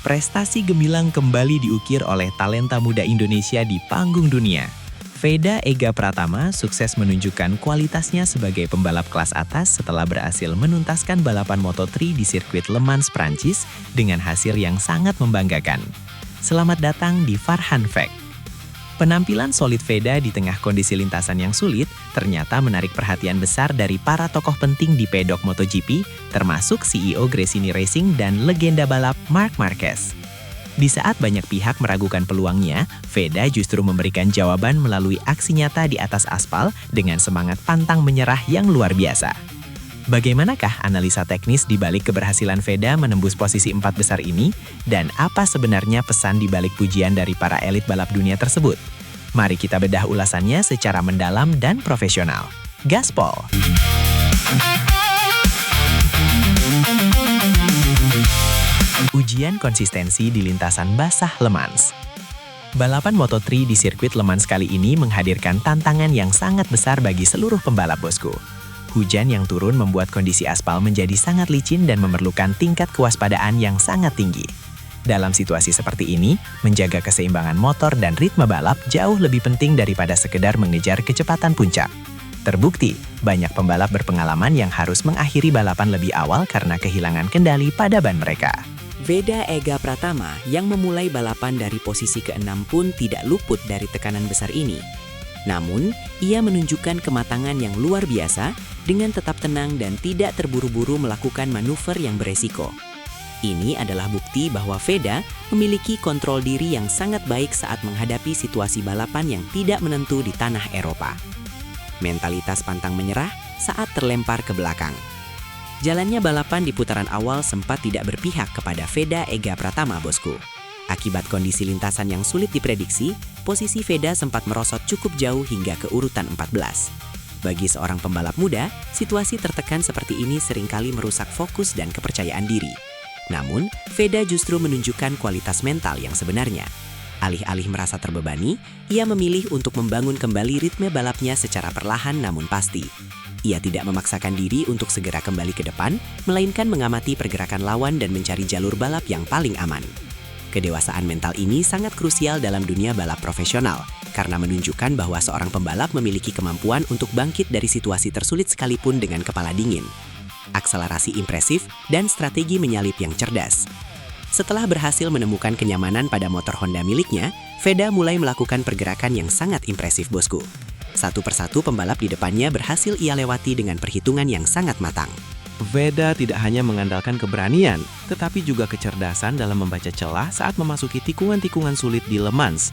Prestasi gemilang kembali diukir oleh talenta muda Indonesia di panggung dunia. Veda Ega Pratama sukses menunjukkan kualitasnya sebagai pembalap kelas atas setelah berhasil menuntaskan balapan Moto3 di sirkuit Le Mans, Prancis dengan hasil yang sangat membanggakan. Selamat datang di Farhan Fact. Penampilan solid Veda di tengah kondisi lintasan yang sulit ternyata menarik perhatian besar dari para tokoh penting di pedok MotoGP, termasuk CEO Gresini Racing dan legenda balap Marc Marquez. Di saat banyak pihak meragukan peluangnya, Veda justru memberikan jawaban melalui aksi nyata di atas aspal dengan semangat pantang menyerah yang luar biasa. Bagaimanakah analisa teknis di balik keberhasilan Veda menembus posisi 4 besar ini? Dan apa sebenarnya pesan di balik pujian dari para elit balap dunia tersebut? Mari kita bedah ulasannya secara mendalam dan profesional. Gaspol! Ujian konsistensi di lintasan basah Le Mans. Balapan Moto3 di sirkuit Le Mans kali ini menghadirkan tantangan yang sangat besar bagi seluruh pembalap, bosku. Hujan yang turun membuat kondisi aspal menjadi sangat licin dan memerlukan tingkat kewaspadaan yang sangat tinggi. Dalam situasi seperti ini, menjaga keseimbangan motor dan ritme balap jauh lebih penting daripada sekedar mengejar kecepatan puncak. Terbukti, banyak pembalap berpengalaman yang harus mengakhiri balapan lebih awal karena kehilangan kendali pada ban mereka. Veda Ega Pratama yang memulai balapan dari posisi ke-6 pun tidak luput dari tekanan besar ini. Namun, ia menunjukkan kematangan yang luar biasa dengan tetap tenang dan tidak terburu-buru melakukan manuver yang beresiko. Ini adalah bukti bahwa Veda memiliki kontrol diri yang sangat baik saat menghadapi situasi balapan yang tidak menentu di tanah Eropa. Mentalitas pantang menyerah saat terlempar ke belakang. Jalannya balapan di putaran awal sempat tidak berpihak kepada Veda Ega Pratama, bosku. Akibat kondisi lintasan yang sulit diprediksi, posisi Veda sempat merosot cukup jauh hingga ke urutan 14. Bagi seorang pembalap muda, situasi tertekan seperti ini seringkali merusak fokus dan kepercayaan diri. Namun, Veda justru menunjukkan kualitas mental yang sebenarnya. Alih-alih merasa terbebani, ia memilih untuk membangun kembali ritme balapnya secara perlahan namun pasti. Ia tidak memaksakan diri untuk segera kembali ke depan, melainkan mengamati pergerakan lawan dan mencari jalur balap yang paling aman. Kedewasaan mental ini sangat krusial dalam dunia balap profesional, karena menunjukkan bahwa seorang pembalap memiliki kemampuan untuk bangkit dari situasi tersulit sekalipun dengan kepala dingin. Akselerasi impresif dan strategi menyalip yang cerdas. Setelah berhasil menemukan kenyamanan pada motor Honda miliknya, Veda mulai melakukan pergerakan yang sangat impresif, bosku. Satu persatu pembalap di depannya berhasil ia lewati dengan perhitungan yang sangat matang. Veda tidak hanya mengandalkan keberanian, tetapi juga kecerdasan dalam membaca celah saat memasuki tikungan-tikungan sulit di Le Mans.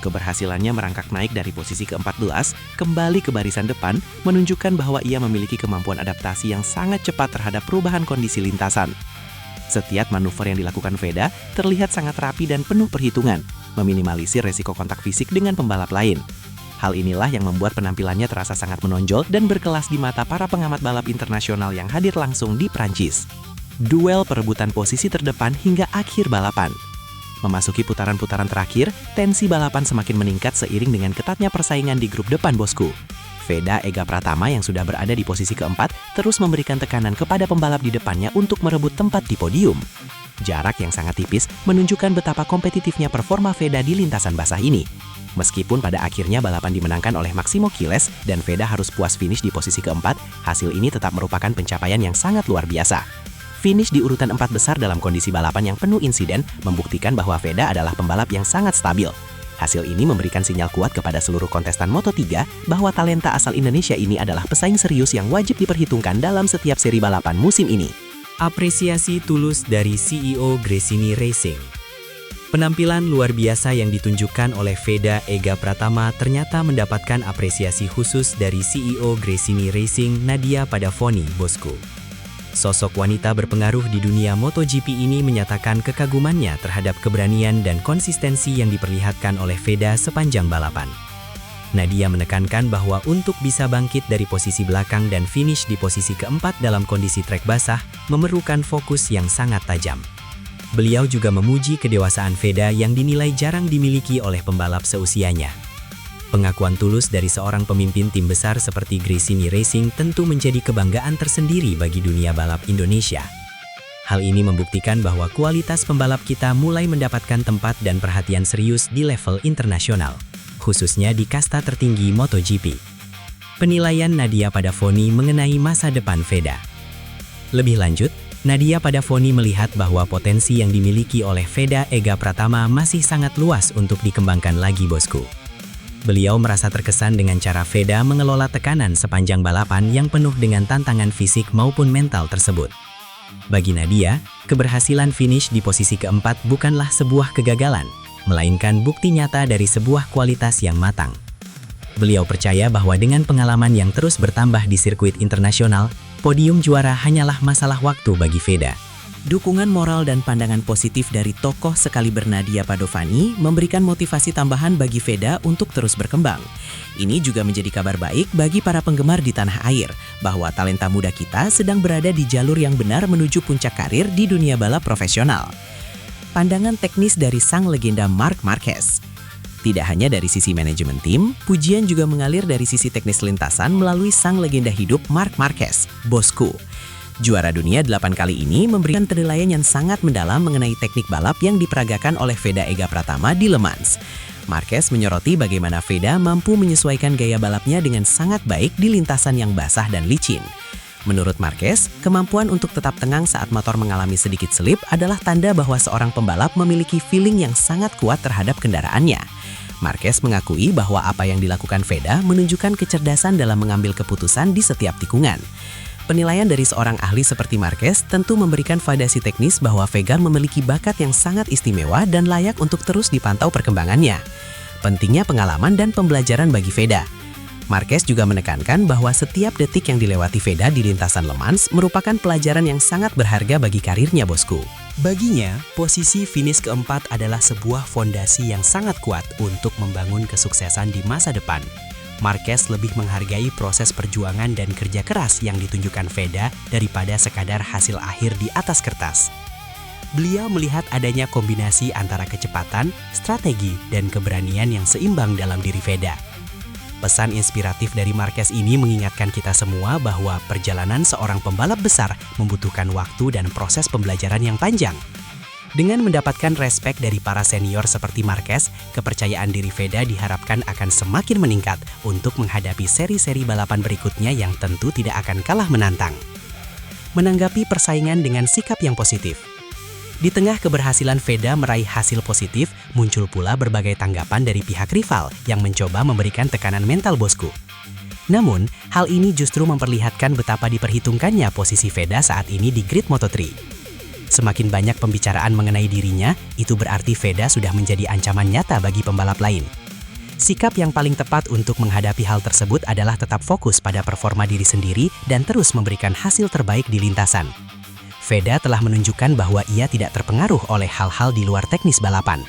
Keberhasilannya merangkak naik dari posisi ke-14, kembali ke barisan depan, menunjukkan bahwa ia memiliki kemampuan adaptasi yang sangat cepat terhadap perubahan kondisi lintasan. Setiap manuver yang dilakukan Veda terlihat sangat rapi dan penuh perhitungan, meminimalisir resiko kontak fisik dengan pembalap lain. Hal inilah yang membuat penampilannya terasa sangat menonjol dan berkelas di mata para pengamat balap internasional yang hadir langsung di Prancis. Duel perebutan posisi terdepan hingga akhir balapan. Memasuki putaran-putaran terakhir, tensi balapan semakin meningkat seiring dengan ketatnya persaingan di grup depan, bosku. Veda Ega Pratama yang sudah berada di posisi keempat terus memberikan tekanan kepada pembalap di depannya untuk merebut tempat di podium. Jarak yang sangat tipis menunjukkan betapa kompetitifnya performa Veda di lintasan basah ini. Meskipun pada akhirnya balapan dimenangkan oleh Maximo Quiles dan Veda harus puas finish di posisi keempat, hasil ini tetap merupakan pencapaian yang sangat luar biasa. Finish di urutan 4 besar dalam kondisi balapan yang penuh insiden membuktikan bahwa Veda adalah pembalap yang sangat stabil. Hasil ini memberikan sinyal kuat kepada seluruh kontestan Moto3 bahwa talenta asal Indonesia ini adalah pesaing serius yang wajib diperhitungkan dalam setiap seri balapan musim ini. Apresiasi tulus dari CEO Gresini Racing. Penampilan luar biasa yang ditunjukkan oleh Veda Ega Pratama ternyata mendapatkan apresiasi khusus dari CEO Gresini Racing, Nadia Padavoni, bosku. Sosok wanita berpengaruh di dunia MotoGP ini menyatakan kekagumannya terhadap keberanian dan konsistensi yang diperlihatkan oleh Veda sepanjang balapan. Nadia menekankan bahwa untuk bisa bangkit dari posisi belakang dan finish di posisi keempat dalam kondisi trek basah memerlukan fokus yang sangat tajam. Beliau juga memuji kedewasaan Veda yang dinilai jarang dimiliki oleh pembalap seusianya. Pengakuan tulus dari seorang pemimpin tim besar seperti Gresini Racing tentu menjadi kebanggaan tersendiri bagi dunia balap Indonesia. Hal ini membuktikan bahwa kualitas pembalap kita mulai mendapatkan tempat dan perhatian serius di level internasional, khususnya di kasta tertinggi MotoGP. Penilaian Nadia Padavoni mengenai masa depan Veda. Lebih lanjut, Nadia Padavoni melihat bahwa potensi yang dimiliki oleh Veda Ega Pratama masih sangat luas untuk dikembangkan lagi, bosku. Beliau merasa terkesan dengan cara Veda mengelola tekanan sepanjang balapan yang penuh dengan tantangan fisik maupun mental tersebut. Bagi Nadia, keberhasilan finish di posisi keempat bukanlah sebuah kegagalan, melainkan bukti nyata dari sebuah kualitas yang matang. Beliau percaya bahwa dengan pengalaman yang terus bertambah di sirkuit internasional, podium juara hanyalah masalah waktu bagi Veda. Dukungan moral dan pandangan positif dari tokoh sekaliber Nadia Padovani memberikan motivasi tambahan bagi Veda untuk terus berkembang. Ini juga menjadi kabar baik bagi para penggemar di tanah air, bahwa talenta muda kita sedang berada di jalur yang benar menuju puncak karir di dunia balap profesional. Pandangan teknis dari sang legenda Marc Marquez. Tidak hanya dari sisi manajemen tim, pujian juga mengalir dari sisi teknis lintasan melalui sang legenda hidup Marc Marquez, bosku. Juara dunia 8 kali ini memberikan penilaian yang sangat mendalam mengenai teknik balap yang diperagakan oleh Veda Ega Pratama di Le Mans. Marquez menyoroti bagaimana Veda mampu menyesuaikan gaya balapnya dengan sangat baik di lintasan yang basah dan licin. Menurut Marquez, kemampuan untuk tetap tenang saat motor mengalami sedikit selip adalah tanda bahwa seorang pembalap memiliki feeling yang sangat kuat terhadap kendaraannya. Marquez mengakui bahwa apa yang dilakukan Veda menunjukkan kecerdasan dalam mengambil keputusan di setiap tikungan. Penilaian dari seorang ahli seperti Marquez tentu memberikan validasi teknis bahwa Vega memiliki bakat yang sangat istimewa dan layak untuk terus dipantau perkembangannya. Pentingnya pengalaman dan pembelajaran bagi Veda. Marquez juga menekankan bahwa setiap detik yang dilewati Veda di lintasan Le Mans merupakan pelajaran yang sangat berharga bagi karirnya, bosku. Baginya, posisi finish keempat adalah sebuah fondasi yang sangat kuat untuk membangun kesuksesan di masa depan. Marquez lebih menghargai proses perjuangan dan kerja keras yang ditunjukkan Veda daripada sekadar hasil akhir di atas kertas. Beliau melihat adanya kombinasi antara kecepatan, strategi, dan keberanian yang seimbang dalam diri Veda. Pesan inspiratif dari Marquez ini mengingatkan kita semua bahwa perjalanan seorang pembalap besar membutuhkan waktu dan proses pembelajaran yang panjang. Dengan mendapatkan respek dari para senior seperti Marquez, kepercayaan diri Veda diharapkan akan semakin meningkat untuk menghadapi seri-seri balapan berikutnya yang tentu tidak akan kalah menantang. Menanggapi persaingan dengan sikap yang positif. Di tengah keberhasilan Veda meraih hasil positif, muncul pula berbagai tanggapan dari pihak rival yang mencoba memberikan tekanan mental, bosku. Namun, hal ini justru memperlihatkan betapa diperhitungkannya posisi Veda saat ini di grid Moto3. Semakin banyak pembicaraan mengenai dirinya, itu berarti Veda sudah menjadi ancaman nyata bagi pembalap lain. Sikap yang paling tepat untuk menghadapi hal tersebut adalah tetap fokus pada performa diri sendiri dan terus memberikan hasil terbaik di lintasan. Veda telah menunjukkan bahwa ia tidak terpengaruh oleh hal-hal di luar teknis balapan.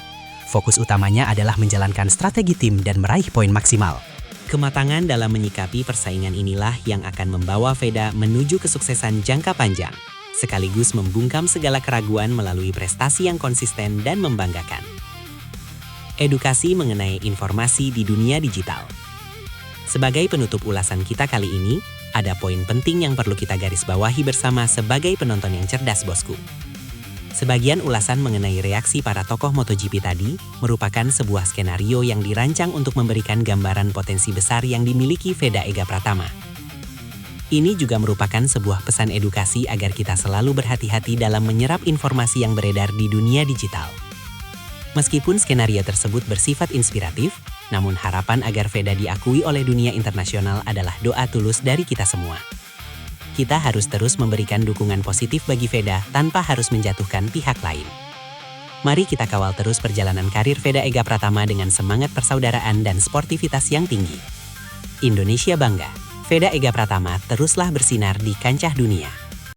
Fokus utamanya adalah menjalankan strategi tim dan meraih poin maksimal. Kematangan dalam menyikapi persaingan inilah yang akan membawa Veda menuju kesuksesan jangka panjang, sekaligus membungkam segala keraguan melalui prestasi yang konsisten dan membanggakan. Edukasi mengenai informasi di dunia digital. Sebagai penutup ulasan kita kali ini, ada poin penting yang perlu kita garis bawahi bersama sebagai penonton yang cerdas, bosku. Sebagian ulasan mengenai reaksi para tokoh MotoGP tadi merupakan sebuah skenario yang dirancang untuk memberikan gambaran potensi besar yang dimiliki Veda Ega Pratama. Ini juga merupakan sebuah pesan edukasi agar kita selalu berhati-hati dalam menyerap informasi yang beredar di dunia digital. Meskipun skenario tersebut bersifat inspiratif, namun harapan agar Veda diakui oleh dunia internasional adalah doa tulus dari kita semua. Kita harus terus memberikan dukungan positif bagi Veda tanpa harus menjatuhkan pihak lain. Mari kita kawal terus perjalanan karir Veda Ega Pratama dengan semangat persaudaraan dan sportivitas yang tinggi. Indonesia bangga. Veda Ega Pratama teruslah bersinar di kancah dunia.